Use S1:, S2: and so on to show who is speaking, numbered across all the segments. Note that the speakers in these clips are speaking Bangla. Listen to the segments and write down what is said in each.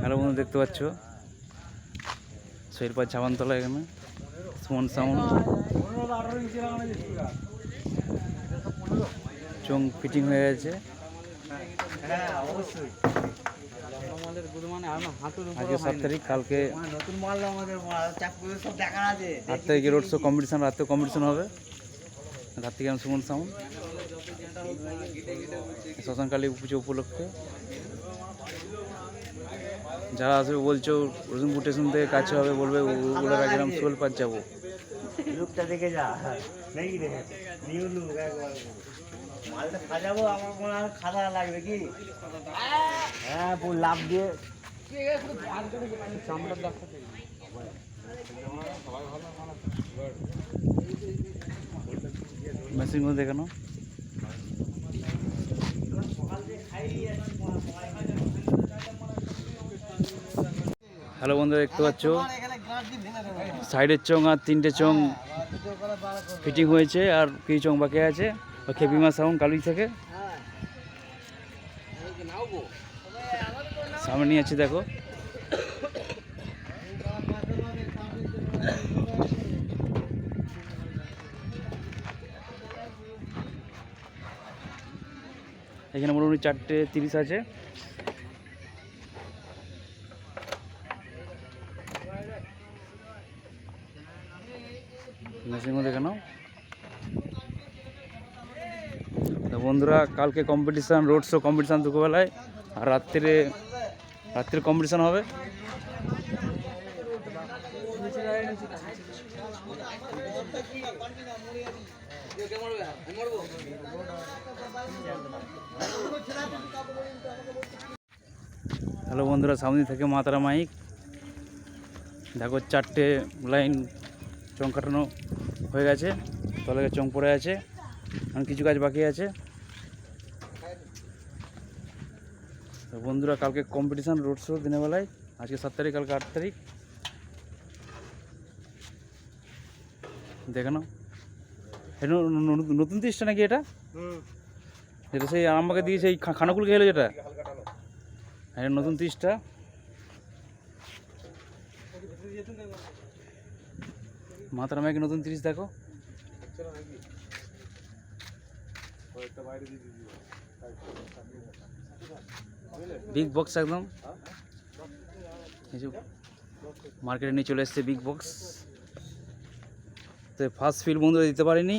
S1: হ্যালো বন্ধু, দেখতে পাচ্ছ শৈরপার ঝাবানতলা এখানে সুমন সাউন্ড চোং ফিটিং হয়ে গেছে। আজকে 7 তারিখ, কালকে 8 তারিখে রোড শো কম্পিটিশন, রাতে কম্পিটিশন হবে। রাত্রি গান সুমন সাউন্ড শ্মশানকালী পুজো উপলক্ষে। যারা আসবে বলছো রসুনপুর স্টেশন থেকে কাছে হবে, বলবে ওগুলো গেলাম শৈলপার যাবো।
S2: লুকটা দেখে যা নাকি রে নিউ লুক একবার মালটা সাজাবো। আমার মনে হয় খাওয়া লাগবে কি? হ্যাঁ, পুরো লাভ দিয়ে
S1: মেশিনগুলো দেখানো। হ্যালো বন্ধুরা, দেখতে পাচ্ছ সাইডের চোং আর 3টে চোং ফিটিং হয়েছে, আর কিছু চোং বাকি আছে। খেপিমা সাউন্ড কালুই থেকে সামনে নিয়ে আছি, দেখো। এখানে মোটামুটি 4:30 আছে। মেশিনও দেখে নাও। তো বন্ধুরা, কালকে কম্পিটিশান, রোড শো কম্পিটিশান দুপুরবেলায়, আর রাত্রে কম্পিটিশান হবে। হ্যালো বন্ধুরা, সামনে থেকে মাতারা মাইক দেখো, 4টে লাইন চং কাটানো হয়ে গেছে, তলে চং পড়ে আছে, এখন কিছু কাজ বাকি আছে। তো বন্ধুরা, কালকে কম্পিটিশান, রোড শো দিনের বেলায়। আজকে 7 তারিখ, কালকে 8 তারিখ। দেখে নাও। এটা নতুন তিরিশটা নাকি? এটা যেটা সেই আমাকে দিয়ে সেই খানাকুল খেলো, যেটা এটা নতুন 30টা। মাতারা মাইকে নতুন 30 দেখো। বিগ বক্স একদম, মার্কেটে নিয়ে চলে এসছে বিগ বক্স। তো ফার্স্ট ফিল বন্ধুরা দিতে পারিনি।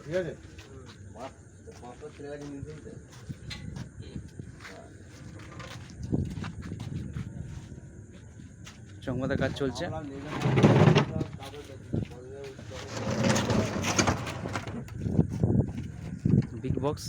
S1: ঠিক আছে, চংমাদার কাজ চলছে। বিগ বক্স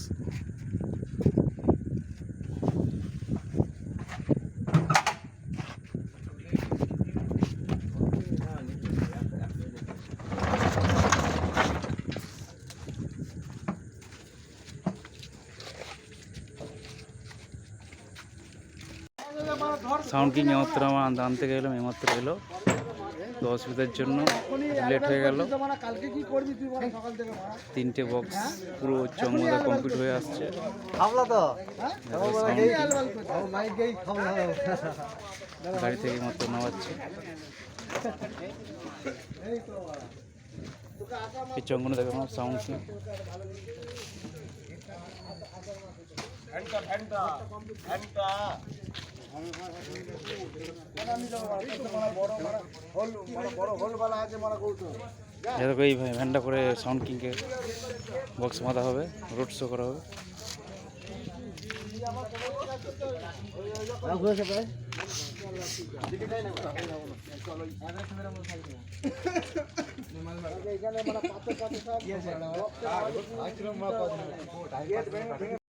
S1: সাউন্ড কিং এমাত্র আনতে গেলাম, এমাত্র এলো। তো অসুবিধার জন্য লেট হয়ে গেল। 3টে বক্স পুরো চমৎকার কমপ্লিট হয়ে আসছে। গাড়ি থেকে মাত্র নামাচ্ছে। এই চঙ্গনে দেখো সাউন্ড কিং। এই ভ্যানটা করে সাউন্ড কিংকে বক্স বাঁধা হবে, রোড শো করা হবে।